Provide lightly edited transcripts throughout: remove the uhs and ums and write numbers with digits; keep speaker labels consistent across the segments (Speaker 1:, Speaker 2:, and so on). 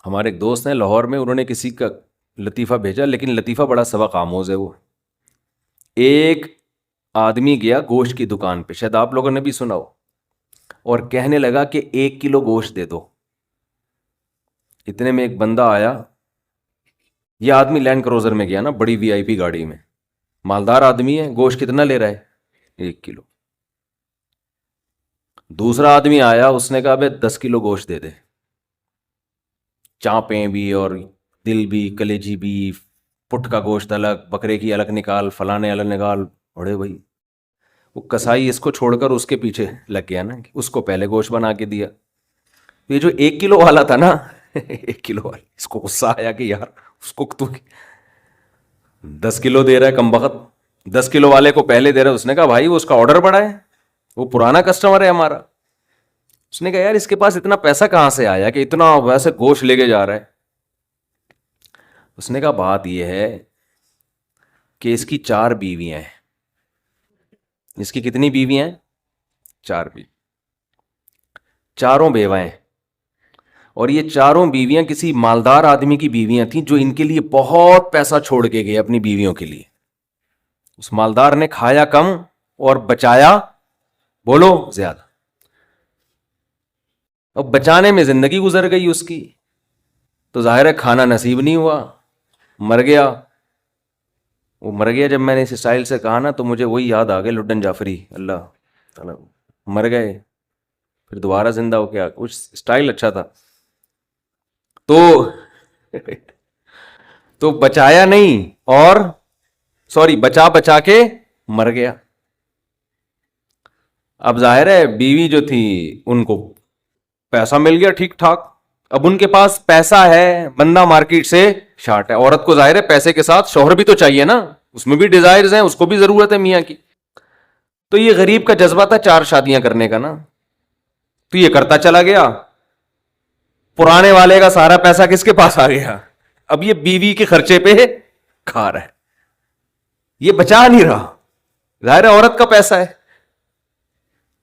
Speaker 1: ہمارے ایک دوست ہیں لاہور میں، انہوں نے کسی کا لطیفہ بھیجا، لیکن لطیفہ بڑا سبق آموز ہے وہ. ایک آدمی گیا گوشت کی دکان پہ، شاید آپ لوگوں نے بھی سنا ہو، اور کہنے لگا کہ 1 کلو گوشت دے دو. اتنے میں ایک بندہ آیا، یہ آدمی لینڈ کروزر میں گیا نا، بڑی وی آئی پی گاڑی میں، مالدار آدمی ہے. گوشت کتنا لے رہا ہے؟ 1 کلو. دوسرا آدمی آیا، اس نے کہا بھائی 10 کلو گوشت دے دے، چانپیں بھی اور دل بھی، کلیجی بھی، پٹ کا گوشت الگ، بکرے کی الگ نکال، فلانے الگ نکال. بڑے بھائی وہ کسائی اس کو چھوڑ کر اس کے پیچھے لگ گیا نا، اس کو پہلے گوشت بنا کے دیا. یہ جو 1 کلو والا تھا نا 1 کلو والا، اس کو غصہ آیا کہ یار اس کو تو 10 کلو دے رہا ہے کم بخت، 10 کلو والے کو پہلے دے رہا ہے. اس نے کہا بھائی وہ اس کا آرڈر بڑا ہے، وہ پرانا کسٹمر ہے ہمارا. اس نے کہا یار اس کے پاس اتنا پیسہ کہاں سے آیا کہ اتنا ویسے گوشت لے کے جا رہا ہے. اس نے کہا بات یہ ہے کہ اس کی 4 بیویاں ہیں. اس کی کتنی بیویاں ہیں؟ 4 بیوی، چاروں بیوہ ہیں. اور یہ چاروں بیویاں کسی مالدار آدمی کی بیویاں تھیں جو ان کے لیے بہت پیسہ چھوڑ کے گئے اپنی بیویوں کے لیے. اس مالدار نے کھایا کم اور بچایا بولو زیادہ. اب بچانے میں زندگی گزر گئی اس کی، تو ظاہر ہے کھانا نصیب نہیں ہوا، مر گیا. وہ مر گیا جب میں نے اس اسٹائل سے کہا نا، تو مجھے وہی یاد آ گئے لڈن جعفری، اللہ تعالیٰ. مر گئے پھر دوبارہ زندہ ہو گیا، کچھ اسٹائل اچھا تھا. تو بچایا نہیں، اور سوری بچا کے مر گیا. اب ظاہر ہے بیوی جو تھی ان کو پیسہ مل گیا ٹھیک ٹھاک. اب ان کے پاس پیسہ ہے، بندہ مارکیٹ سے شارٹ ہے. عورت کو ظاہر ہے پیسے کے ساتھ شوہر بھی تو چاہیے نا، اس میں بھی ڈیزائرز ہیں، اس کو بھی ضرورت ہے میاں کی. تو یہ غریب کا جذبہ تھا 4 شادیاں کرنے کا نا، تو یہ کرتا چلا گیا. پرانے والے کا سارا پیسہ کس کے پاس آ گیا؟ اب یہ بیوی کے خرچے پہ کھا رہا ہے، یہ بچا نہیں رہا، ظاہر ہے عورت کا پیسہ ہے.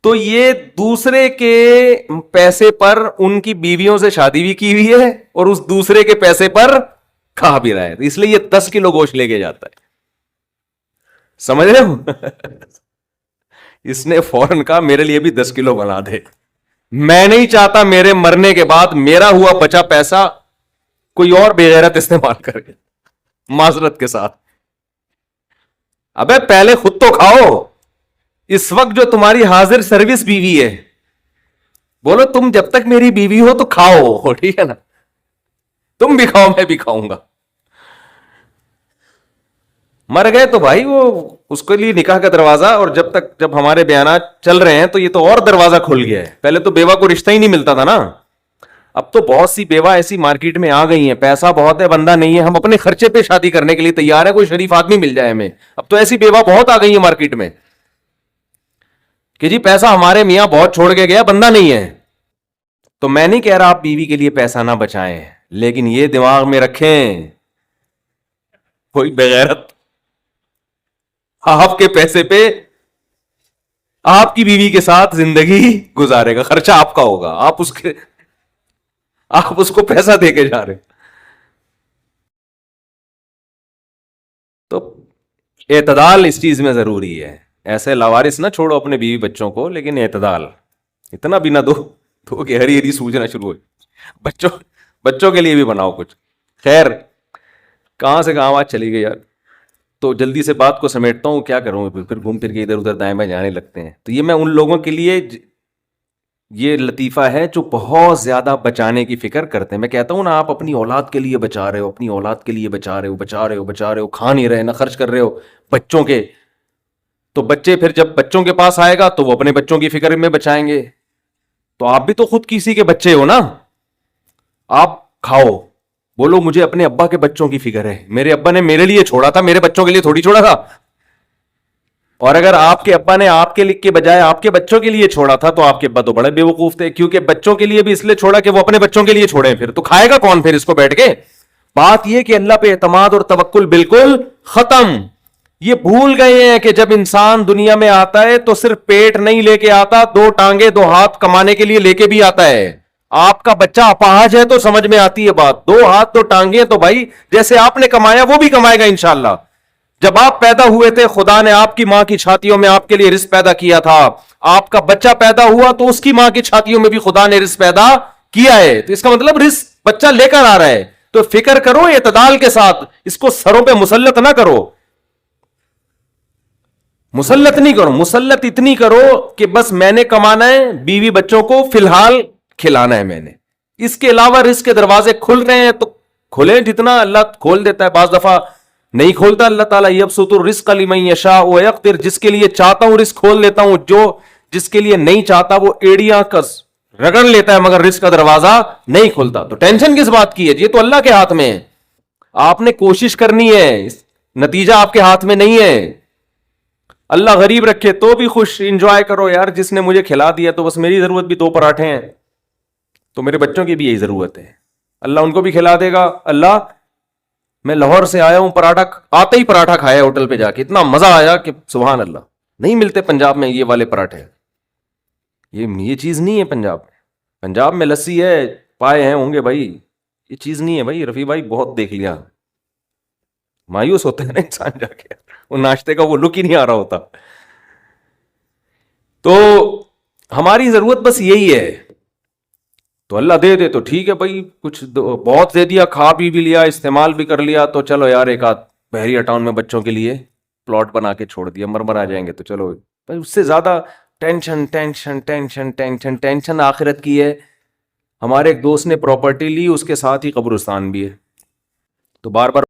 Speaker 1: تو یہ دوسرے کے پیسے پر ان کی بیویوں سے شادی بھی کی ہوئی ہے، اور اس دوسرے کے پیسے پر کھا بھی رہا ہے. اس لیے یہ 10 کلو گوشت لے کے جاتا ہے. سمجھ رہے ہو؟ اس نے فوراً کہا میرے لیے بھی 10 کلو بنا دے، میں نہیں چاہتا میرے مرنے کے بعد میرا ہوا بچا پیسہ کوئی اور بے غیرت استعمال کرے. معذرت کے ساتھ، ابے پہلے خود تو کھاؤ. اس وقت جو تمہاری حاضر سروس بیوی ہے، بولو تم جب تک میری بیوی ہو تو کھاؤ، ٹھیک ہے نا؟ تم بھی کھاؤ میں بھی کھاؤں گا. مر گئے تو بھائی وہ اس کے لیے نکاح کا دروازہ، اور جب ہمارے بیانات چل رہے ہیں تو یہ تو اور دروازہ کھل گیا ہے. پہلے تو بیوہ کو رشتہ ہی نہیں ملتا تھا نا، اب تو بہت سی بیوہ ایسی مارکیٹ میں آ گئی ہیں، پیسہ بہت ہے، بندہ نہیں ہے، ہم اپنے خرچے پہ شادی کرنے کے لیے تیار ہے، کوئی شریف آدمی مل جائے ہمیں. اب تو ایسی بیوہ بہت آ گئی ہیں مارکیٹ میں کہ جی پیسہ ہمارے میاں بہت چھوڑ کے گیا، بندہ نہیں ہے. تو میں نہیں کہہ رہا آپ بیوی کے لیے پیسہ نہ بچائیں، لیکن یہ دماغ میں رکھیں کوئی بغیرت آپ کے پیسے پہ آپ کی بیوی کے ساتھ زندگی گزارے گا، خرچہ آپ کا ہوگا، آپ اس کو پیسہ دے کے جا رہے. تو اعتدال اس چیز میں ضروری ہے. ایسے لاوارث نہ چھوڑو اپنے بیوی بچوں کو، لیکن اعتدال اتنا بھی نہ دو کہ ہری ہری سوجنا شروع ہو. بچوں کے لیے بھی بناؤ کچھ. خیر کہاں سے کہاں بات چلی گئی یار. تو جلدی سے بات کو سمیٹتا ہوں، کیا کروں پھر گھوم پھر کے ادھر ادھر دائیں بائیں جانے لگتے ہیں. تو یہ میں ان لوگوں کے لیے یہ لطیفہ ہے جو بہت زیادہ بچانے کی فکر کرتے ہیں. میں کہتا ہوں نا، آپ اپنی اولاد کے لیے بچا رہے ہو، اپنی اولاد کے لیے بچا رہے ہو، کھا نہیں رہے نہ خرچ کر رہے ہو بچوں کے. تو بچے پھر جب بچوں کے پاس آئے گا تو وہ اپنے بچوں کی فکر میں بچائیں گے. تو آپ بھی تو خود کسی کے بچے ہو نا. آپ کھاؤ، بولو مجھے اپنے ابا کے بچوں کی فکر ہے، میرے ابا نے میرے لیے چھوڑا تھا، میرے بچوں کے لیے تھوڑی چھوڑا تھا. اور اگر آپ کے ابا نے آپ کے لکھ کے بجائے آپ کے بچوں کے لیے چھوڑا تھا تو آپ کے ابا تو بڑے بے وقوف تھے، کیونکہ بچوں کے لیے بھی اس لیے چھوڑا کہ وہ اپنے بچوں کے لیے چھوڑے. پھر تو کھائے گا کون پھر اس کو بیٹھ کے؟ بات یہ کہ اللہ پہ اعتماد اور توکل بالکل ختم. یہ بھول گئے ہیں کہ جب انسان دنیا میں آتا ہے تو صرف پیٹ نہیں لے کے آتا، 2 ٹانگیں 2 ہاتھ کمانے کے لیے لے کے بھی آتا ہے. آپ کا بچہ اپاہج ہے تو سمجھ میں آتی ہے بات, 2 ہاتھ 2 ٹانگیں تو بھائی جیسے آپ نے کمایا وہ بھی کمائے گا انشاءاللہ. جب آپ پیدا ہوئے تھے خدا نے آپ کی ماں کی چھاتیوں میں آپ کے لیے رزق پیدا کیا تھا, آپ کا بچہ پیدا ہوا تو اس کی ماں کی چھاتیوں میں بھی خدا نے رزق پیدا کیا ہے, تو اس کا مطلب رزق بچہ لے کر آ رہا ہے. تو فکر کرو اعتدال کے ساتھ, اس کو سروں پہ مسلط نہ کرو, مسلط نہیں کرو, مسلط اتنی کرو کہ بس میں نے کمانا ہے, بیوی بچوں کو فی الحال کھلانا ہے میں نے, اس کے علاوہ رزق کے دروازے کھل رہے ہیں تو کھلیں, جتنا اللہ کھول دیتا ہے, بعض دفعہ نہیں کھولتا اللہ تعالیٰ. یبسط الرزق لمن یشاء ویقدر, جس کے لیے چاہتا ہوں رزق کھول دیتا ہوں, جو جس کے لیے نہیں چاہتا وہ ایڑیاں کس رگڑ لیتا ہے مگر رزق کا دروازہ نہیں کھلتا. تو ٹینشن کس بات کی ہے, یہ تو اللہ کے ہاتھ میں ہے, آپ نے کوشش کرنی ہے, نتیجہ آپ کے ہاتھ میں نہیں ہے. اللہ غریب رکھے تو بھی خوش, انجوائے کرو یار, جس نے مجھے کھلا دیا تو بس میری ضرورت بھی 2 پراٹھے ہیں, تو میرے بچوں کی بھی یہی ضرورت ہے, اللہ ان کو بھی کھلا دے گا. اللہ میں لاہور سے آیا ہوں, پراٹھا آتے ہی پراٹھا کھایا ہوٹل پہ جا کے, اتنا مزہ آیا کہ سبحان اللہ, نہیں ملتے پنجاب میں یہ والے پراٹھے, یہ چیز نہیں ہے پنجاب میں. پنجاب میں لسی ہے, پائے ہیں ہوں گے بھائی, یہ چیز نہیں ہے بھائی. رفیع بھائی بہت دیکھ لیا, مایوس ہوتا ہے نا انسان جا کے, وہ ناشتے کا وہ لک ہی نہیں آ رہا ہوتا. تو ہماری ضرورت بس یہی ہے, تو اللہ دے دے تو ٹھیک ہے بھائی, کچھ بہت دے دیا, کھا بھی لیا, استعمال بھی کر لیا, تو چلو یار ایک آدھ بحریہ ٹاؤن میں بچوں کے لیے پلاٹ بنا کے چھوڑ دیا, مرمر آ جائیں گے تو چلو بھائی. اس سے زیادہ tension tension tension tension tension آخرت کی ہے. ہمارے ایک دوست نے پراپرٹی لی, اس کے ساتھ ہی قبرستان بھی ہے, تو بار بار